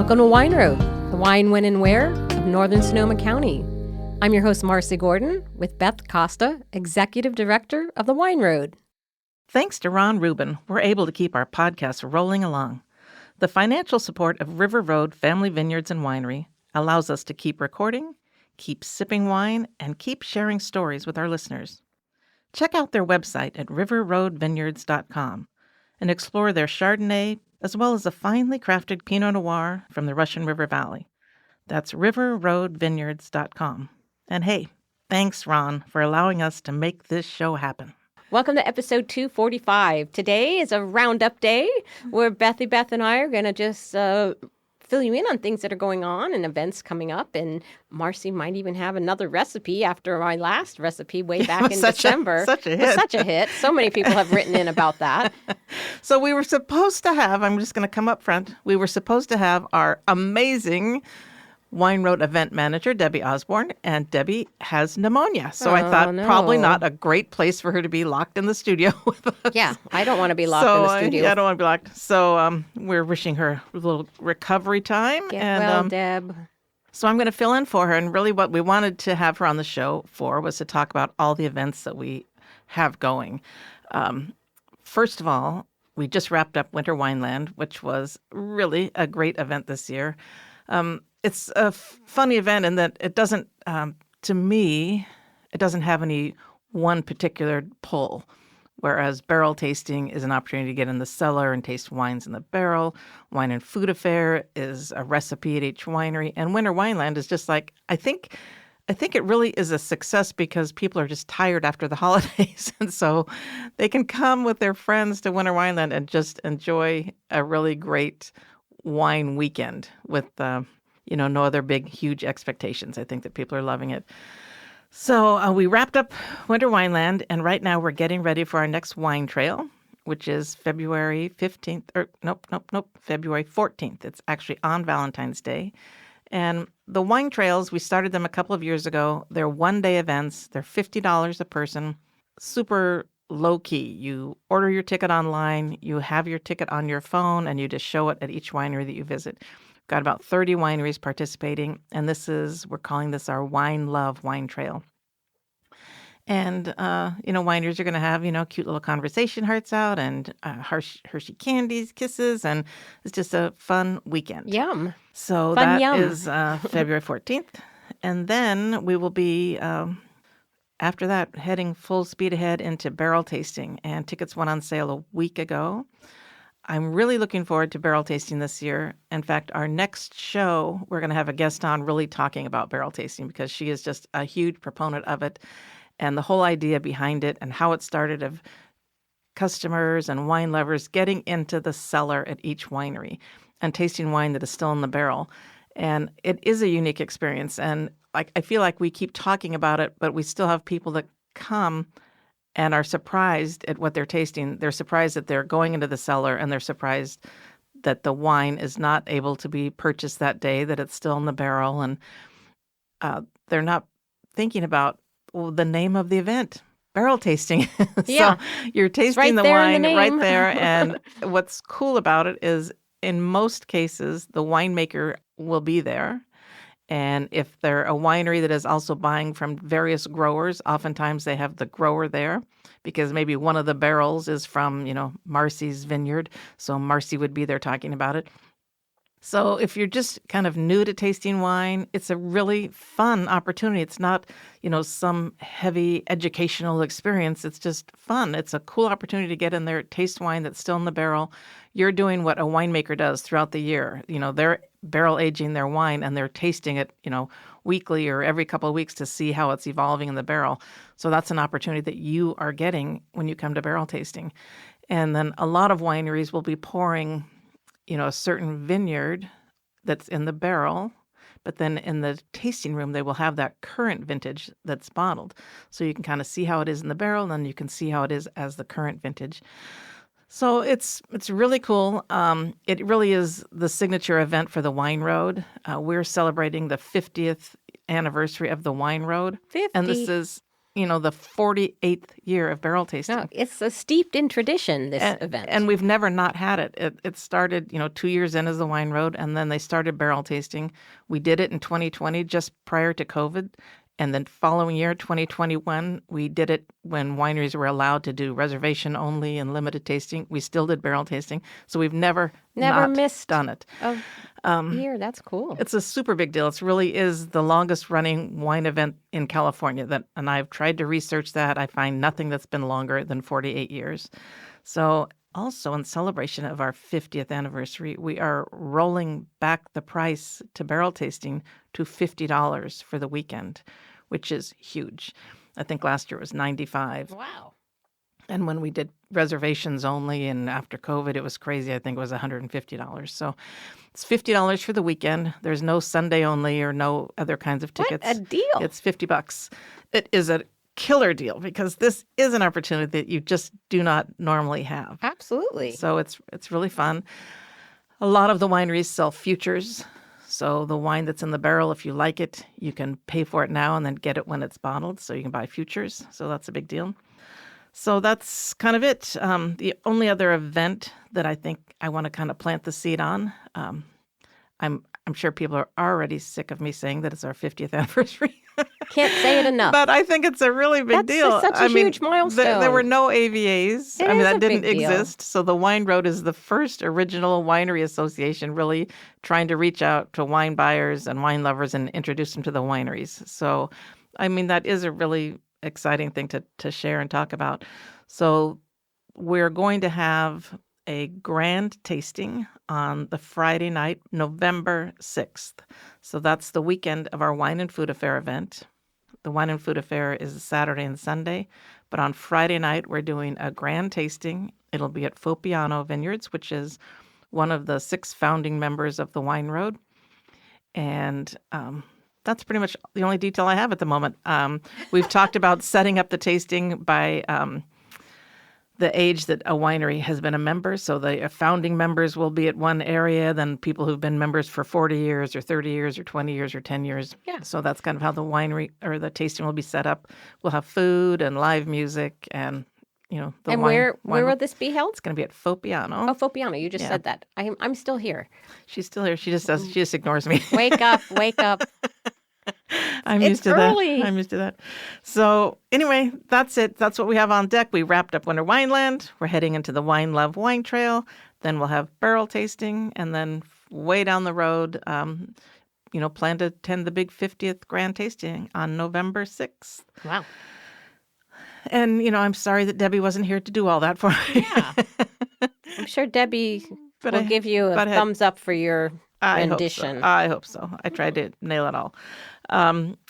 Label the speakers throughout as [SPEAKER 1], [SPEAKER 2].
[SPEAKER 1] Welcome to Wine Road, the wine, when, and where of Northern Sonoma County. I'm your host, Marcy Gordon, with Beth, Costa, Executive Director of the Wine Road.
[SPEAKER 2] Thanks to Ron Rubin, we're able to keep our podcast rolling along. The financial support of River Road Family Vineyards and Winery allows us to keep recording, keep sipping wine, and keep sharing stories with our listeners. Check out their website at riverroadvineyards.com and explore their Chardonnay, as well as a finely crafted Pinot Noir from the Russian River Valley. That's riverroadvineyards.com. And hey, thanks, Ron, for allowing us to make this show happen.
[SPEAKER 1] Welcome to episode 245. Today is a roundup day where Beth and I are going to just fill you in on things that are going on and events coming up. And Marcy might even have another recipe after my last recipe way back in December.
[SPEAKER 2] Such a hit.
[SPEAKER 1] Such a hit. So many people have written in about that.
[SPEAKER 2] So we were supposed to have, I'm just going to come up front, we were supposed to have our amazing Wine Road event manager, Debbie Osborne, and Debbie has pneumonia. So I thought probably not a great place for her to be locked in the studio with us.
[SPEAKER 1] Yeah, I don't want to be locked in the studio.
[SPEAKER 2] Yeah, I don't want to be locked. So we're wishing her a little recovery time.
[SPEAKER 1] Get well, Deb.
[SPEAKER 2] So I'm going to fill in for her. And really what we wanted to have her on the show for was to talk about all the events that we have going. First of all, we just wrapped up Winter Wineland, which was really a great event this year. It's a funny event in that it doesn't, to me, it doesn't have any one particular pull, whereas barrel tasting is an opportunity to get in the cellar and taste wines in the barrel. Wine and Food Affair is a recipe at each winery. And Winter Wineland is just like, I think it really is a success because people are just tired after the holidays. And so they can come with their friends to Winter Wineland and just enjoy a really great wine weekend with no other big, huge expectations. I think that people are loving it. So we wrapped up Winter Wineland, and right now we're getting ready for our next wine trail, which is February 15th. February 14th. It's actually on Valentine's Day. And the wine trails, we started them a couple of years ago. They're one-day events. They're $50 a person. Super low-key. You order your ticket online. You have your ticket on your phone, and you just show it at each winery that you visit. Got about 30 wineries participating, and we're calling this our Wine Love Wine Trail. And, wineries are going to have, cute little conversation hearts out and Hershey candies, kisses, and it's just a fun weekend.
[SPEAKER 1] Yum.
[SPEAKER 2] So
[SPEAKER 1] fun
[SPEAKER 2] that
[SPEAKER 1] yum.
[SPEAKER 2] is February 14th. And then we will be, after that, heading full speed ahead into barrel tasting. And tickets went on sale a week ago. I'm really looking forward to barrel tasting this year. In fact, our next show, we're going to have a guest on really talking about barrel tasting because she is just a huge proponent of it and the whole idea behind it and how it started of customers and wine lovers getting into the cellar at each winery and tasting wine that is still in the barrel. And it is a unique experience. And I feel like we keep talking about it, but we still have people that come and are surprised at what they're tasting. They're surprised that they're going into the cellar, and they're surprised that the wine is not able to be purchased that day, that it's still in the barrel. And they're not thinking about the name of the event, barrel tasting.
[SPEAKER 1] Yeah.
[SPEAKER 2] So you're tasting the wine right there. And what's cool about it is in most cases, the winemaker will be there. And if they're a winery that is also buying from various growers, oftentimes they have the grower there because maybe one of the barrels is from, Marcy's vineyard. So Marcy would be there talking about it. So if you're just kind of new to tasting wine, it's a really fun opportunity. It's not, some heavy educational experience. It's just fun. It's a cool opportunity to get in there, taste wine that's still in the barrel. You're doing what a winemaker does throughout the year. They're barrel aging their wine and they're tasting it, weekly or every couple of weeks to see how it's evolving in the barrel. So that's an opportunity that you are getting when you come to barrel tasting. And then a lot of wineries will be pouring a certain vineyard that's in the barrel, but then in the tasting room, they will have that current vintage that's bottled. So you can kind of see how it is in the barrel, and then you can see how it is as the current vintage. So it's really cool. It really is the signature event for the Wine Road. We're celebrating the 50th anniversary of the Wine Road.
[SPEAKER 1] 50.
[SPEAKER 2] And this is the 48th year of barrel tasting.
[SPEAKER 1] No, it's steeped in tradition, this event.
[SPEAKER 2] And we've never not had it. It started, 2 years in as the Wine Road, and then they started barrel tasting. We did it in 2020, just prior to COVID. And then following year, 2021, we did it when wineries were allowed to do reservation only and limited tasting. We still did barrel tasting. So we've never not
[SPEAKER 1] missed
[SPEAKER 2] done it.
[SPEAKER 1] Here, that's cool.
[SPEAKER 2] It's a super big deal. It really is the longest running wine event in California. And I've tried to research that. I find nothing that's been longer than 48 years. So also in celebration of our 50th anniversary, we are rolling back the price to barrel tasting to $50 for the weekend, which is huge. I think last year it was $95.
[SPEAKER 1] Wow.
[SPEAKER 2] And when we did reservations only and after COVID, it was crazy. I think it was $150. So it's $50 for the weekend. There's no Sunday only or no other kinds of tickets.
[SPEAKER 1] What a deal.
[SPEAKER 2] It's $50. It is a killer deal because this is an opportunity that you just do not normally have.
[SPEAKER 1] Absolutely.
[SPEAKER 2] So it's really fun. A lot of the wineries sell futures. So the wine that's in the barrel, if you like it, you can pay for it now and then get it when it's bottled. So you can buy futures. So that's a big deal. So that's kind of it. The only other event that I think I want to kind of plant the seed on, I'm sure people are already sick of me saying that it's our 50th anniversary.
[SPEAKER 1] Can't say it enough.
[SPEAKER 2] But I think it's a really big deal.
[SPEAKER 1] That's such a huge milestone.
[SPEAKER 2] There were no AVAs.
[SPEAKER 1] It is
[SPEAKER 2] that
[SPEAKER 1] a
[SPEAKER 2] didn't
[SPEAKER 1] big deal.
[SPEAKER 2] exist. So the Wine Road is the first original winery association really trying to reach out to wine buyers and wine lovers and introduce them to the wineries. So, that is a really exciting thing to share and talk about. So we're going to have a grand tasting on the Friday night, November 6th. So that's the weekend of our Wine and Food Affair event. The Wine and Food Affair is Saturday and Sunday, but on Friday night, we're doing a grand tasting. It'll be at Fopiano Vineyards, which is one of the 6 founding members of the Wine Road. And that's pretty much the only detail I have at the moment. We've talked about setting up the tasting by the age that a winery has been a member. So the founding members will be at one area, then people who've been members for 40 years or 30 years or 20 years or 10 years.
[SPEAKER 1] Yeah.
[SPEAKER 2] So that's kind of how the winery or the tasting will be set up. We'll have food and live music and, the
[SPEAKER 1] and
[SPEAKER 2] wine.
[SPEAKER 1] Where will this be held?
[SPEAKER 2] It's going to be at Fopiano.
[SPEAKER 1] Oh, Fopiano. You just said that. I'm still here.
[SPEAKER 2] She's still here. She just ignores me.
[SPEAKER 1] Wake up. Wake up.
[SPEAKER 2] I'm
[SPEAKER 1] It's
[SPEAKER 2] used to
[SPEAKER 1] early.
[SPEAKER 2] that. I'm used to that. So anyway, that's it. That's what we have on deck. We wrapped up Winter Wineland. We're heading into the Wine Love Wine Trail. Then we'll have barrel tasting. And then way down the road, plan to attend the big 50th grand tasting on November 6th.
[SPEAKER 1] Wow.
[SPEAKER 2] And, I'm sorry that Debbie wasn't here to do all that for me.
[SPEAKER 1] Yeah. I'm sure Debbie will give you a thumbs up for your rendition.
[SPEAKER 2] I hope so. I tried to nail it all.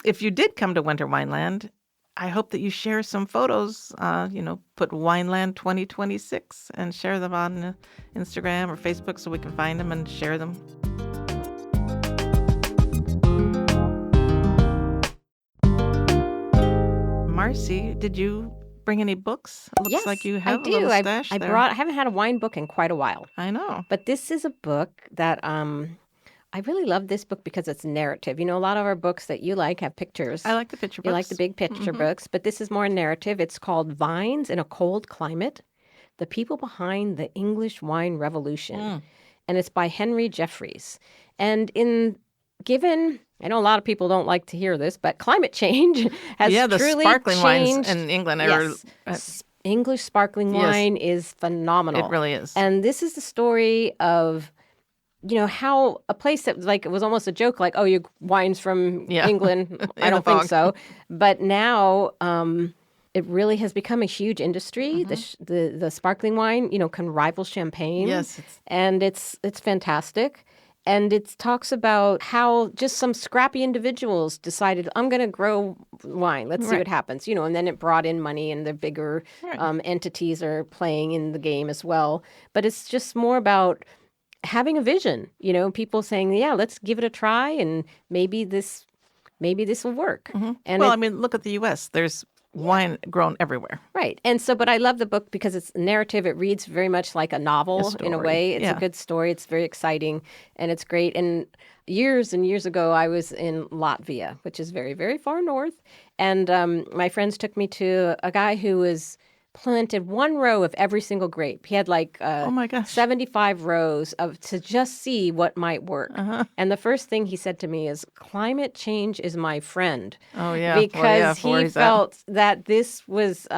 [SPEAKER 2] If you did come to Winter Wineland, I hope that you share some photos, put Wineland 2026 and share them on Instagram or Facebook so we can find them and share them. Marcy, did you bring any books? It looks like you have
[SPEAKER 1] I
[SPEAKER 2] a
[SPEAKER 1] do.
[SPEAKER 2] little stash
[SPEAKER 1] I
[SPEAKER 2] there.
[SPEAKER 1] I haven't had a wine book in quite a while.
[SPEAKER 2] I know.
[SPEAKER 1] But this is a book that I really love this book because it's narrative. A lot of our books that you like have pictures.
[SPEAKER 2] I like the picture books.
[SPEAKER 1] You like the big picture books, but this is more narrative. It's called Vines in a Cold Climate, The People Behind the English Wine Revolution. And it's by Henry Jeffries. And I know a lot of people don't like to hear this, but climate change has
[SPEAKER 2] the
[SPEAKER 1] truly
[SPEAKER 2] sparkling
[SPEAKER 1] changed.
[SPEAKER 2] wines in England
[SPEAKER 1] Yes. English sparkling wine is phenomenal.
[SPEAKER 2] It really is.
[SPEAKER 1] And this is the story of how a place that it was almost a joke, like, oh, your wine's from England. I don't think so. But now it really has become a huge industry. The sparkling wine, can rival champagne.
[SPEAKER 2] Yes.
[SPEAKER 1] And it's fantastic. And it talks about how just some scrappy individuals decided, I'm going to grow wine. Let's see what happens. And then it brought in money and the bigger entities are playing in the game as well. But it's just more about having a vision, people saying, yeah, let's give it a try and maybe this will work.
[SPEAKER 2] And look at the U.S. There's wine grown everywhere.
[SPEAKER 1] Right. And so, but I love the book because it's narrative. It reads very much like a novel in a way. It's a good story. It's very exciting and it's great. And years ago, I was in Latvia, which is very, very far north. And my friends took me to a guy who was planted one row of every single grape. He had like
[SPEAKER 2] oh my gosh,
[SPEAKER 1] 75 rows to just see what might work. And the first thing he said to me is, climate change is my friend.
[SPEAKER 2] Oh, yeah.
[SPEAKER 1] Because he felt that this was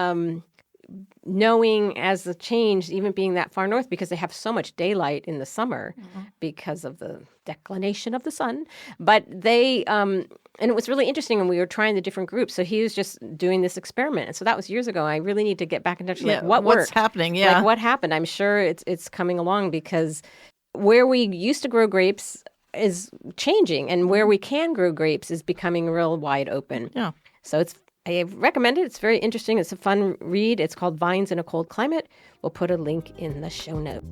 [SPEAKER 1] knowing as the change, even being that far north, because they have so much daylight in the summer because of the declination of the sun. But they, and it was really interesting when we were trying the different groups. So he was just doing this experiment. And so that was years ago. I really need to get back in touch with what worked.
[SPEAKER 2] What's happening,
[SPEAKER 1] Like what happened. I'm sure it's coming along because where we used to grow grapes is changing. And where we can grow grapes is becoming real wide open.
[SPEAKER 2] Yeah.
[SPEAKER 1] So I recommend it. It's very interesting. It's a fun read. It's called Vines in a Cold Climate. We'll put a link in the show note.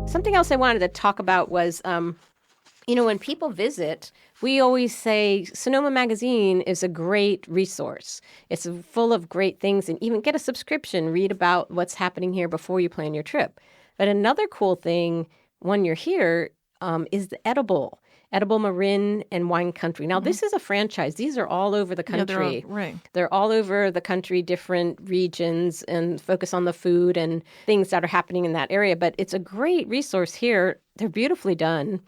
[SPEAKER 1] Something else I wanted to talk about was, when people visit, we always say Sonoma Magazine is a great resource. It's full of great things, and even get a subscription, read about what's happening here before you plan your trip. But another cool thing when you're here is the Edible Marin and Wine Country. Now, this is a franchise. These are all over the country.
[SPEAKER 2] Right.
[SPEAKER 1] They're all over the country, different regions, and focus on the food and things that are happening in that area. But it's a great resource here. They're beautifully done,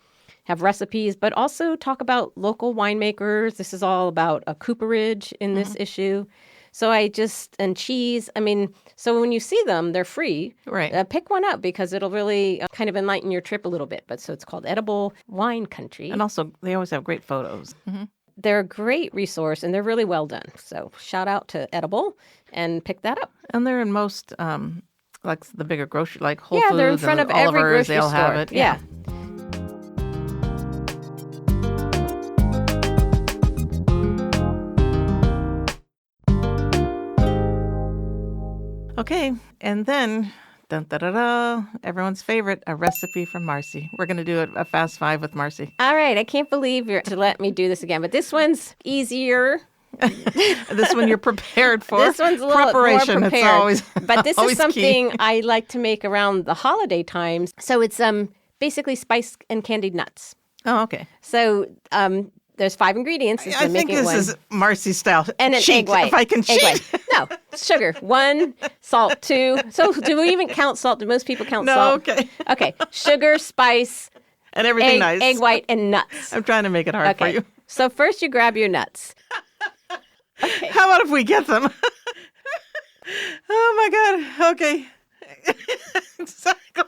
[SPEAKER 1] have recipes, but also talk about local winemakers. This is all about a cooperage in this issue. So and cheese. I mean, so when you see them, they're free.
[SPEAKER 2] Right.
[SPEAKER 1] Pick one up because it'll really kind of enlighten your trip a little bit. But so it's called Edible Wine Country.
[SPEAKER 2] And also, they always have great photos.
[SPEAKER 1] They're a great resource and they're really well done. So shout out to Edible and pick that up.
[SPEAKER 2] And they're in most, like the bigger grocery, like Whole Foods.
[SPEAKER 1] Yeah, they're in front of every
[SPEAKER 2] Oliver's,
[SPEAKER 1] grocery
[SPEAKER 2] they'll
[SPEAKER 1] store.
[SPEAKER 2] have it.
[SPEAKER 1] Yeah.
[SPEAKER 2] Okay, and then, everyone's favorite, a recipe from Marcy. We're going to do a fast five with Marcy.
[SPEAKER 1] All right, I can't believe you're to let me do this again, but this one's easier.
[SPEAKER 2] This one you're prepared for.
[SPEAKER 1] This one's a little
[SPEAKER 2] preparation.
[SPEAKER 1] more prepared.
[SPEAKER 2] It's always,
[SPEAKER 1] but this
[SPEAKER 2] always
[SPEAKER 1] is something
[SPEAKER 2] key.
[SPEAKER 1] I like to make around the holiday times. So it's basically spiced and candied nuts.
[SPEAKER 2] Oh, okay.
[SPEAKER 1] So there's 5 ingredients.
[SPEAKER 2] I think this is Marcy style.
[SPEAKER 1] And an egg white.
[SPEAKER 2] If I can cheat.
[SPEAKER 1] Egg white. No, sugar. 1, salt 2. So do we even count salt? Do most people count
[SPEAKER 2] no,
[SPEAKER 1] salt?
[SPEAKER 2] Okay.
[SPEAKER 1] Okay. Sugar, spice,
[SPEAKER 2] and everything nice.
[SPEAKER 1] Egg white, and nuts.
[SPEAKER 2] I'm trying to make it hard for you.
[SPEAKER 1] So first you grab your nuts. Okay.
[SPEAKER 2] How about if we get them? Oh, my God. Okay. Exactly.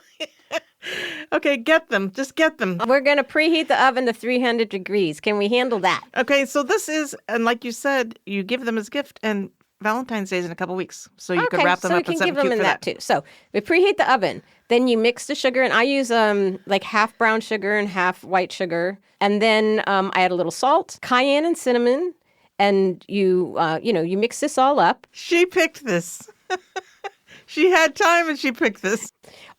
[SPEAKER 2] Okay, get them. Just get them.
[SPEAKER 1] We're going to preheat the oven to 300 degrees. Can we handle that?
[SPEAKER 2] Okay, so this is, and like you said, you give them as a gift, and Valentine's Day is in a couple weeks, so you can wrap them up and
[SPEAKER 1] so we can give them in that too. So we preheat the oven. Then you mix the sugar, and I use like half brown sugar and half white sugar, and then I add a little salt, cayenne, and cinnamon, and you mix this all up.
[SPEAKER 2] She picked this. She had time and she picked this.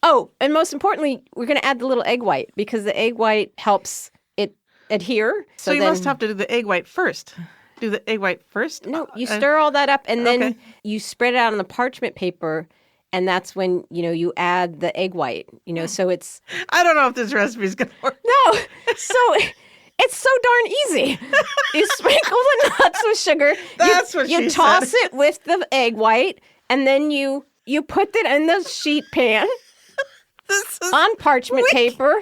[SPEAKER 1] Oh, and most importantly, we're going to add the little egg white because the egg white helps it adhere.
[SPEAKER 2] So you must have to do the egg white first. Do the egg white first?
[SPEAKER 1] No, you stir all that up and then you spread it out on the parchment paper, and that's when, you add the egg white, so it's...
[SPEAKER 2] I don't know if this recipe is going to work.
[SPEAKER 1] No, so... It's so darn easy. You sprinkle the nuts with sugar.
[SPEAKER 2] That's what she said.
[SPEAKER 1] You toss it with the egg white, and then you put it in the sheet pan on parchment paper,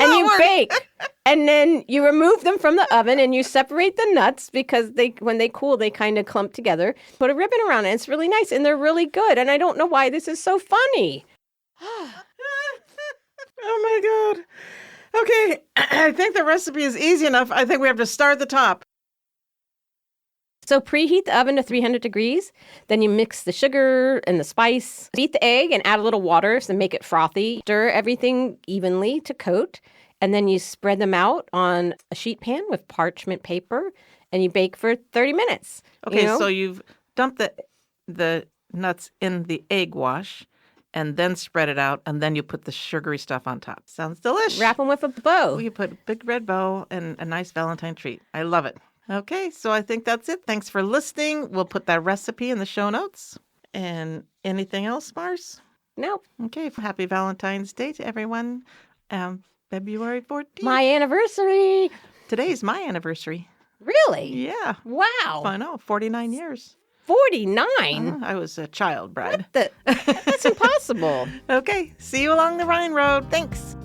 [SPEAKER 1] and you bake. And then you remove them from the oven, and you separate the nuts because when they cool, they kind of clump together. Put a ribbon around it. It's really nice, and they're really good. And I don't know why this is so funny.
[SPEAKER 2] Oh, my God. Okay, I think the recipe is easy enough. I think we have to start at the top.
[SPEAKER 1] So preheat the oven to 300 degrees. Then you mix the sugar and the spice. Beat the egg and add a little water to make it frothy. Stir everything evenly to coat. And then you spread them out on a sheet pan with parchment paper. And you bake for 30 minutes.
[SPEAKER 2] Okay, so you've dumped the nuts in the egg wash. and then spread it out, and then you put the sugary stuff on top. Sounds delish.
[SPEAKER 1] Wrap them with a bow.
[SPEAKER 2] You put a big red bow and a nice Valentine treat. I love it. Okay, so I think that's it. Thanks for listening. We'll put that recipe in the show notes. And anything else, Mars?
[SPEAKER 1] No.
[SPEAKER 2] Okay, happy Valentine's Day to everyone. February 14th.
[SPEAKER 1] My anniversary.
[SPEAKER 2] Today's my anniversary.
[SPEAKER 1] Really?
[SPEAKER 2] Yeah.
[SPEAKER 1] Wow.
[SPEAKER 2] I know, 49 years.
[SPEAKER 1] 49?
[SPEAKER 2] I was a child bride.
[SPEAKER 1] That's impossible.
[SPEAKER 2] Okay, see you along the Rhine Road. Thanks.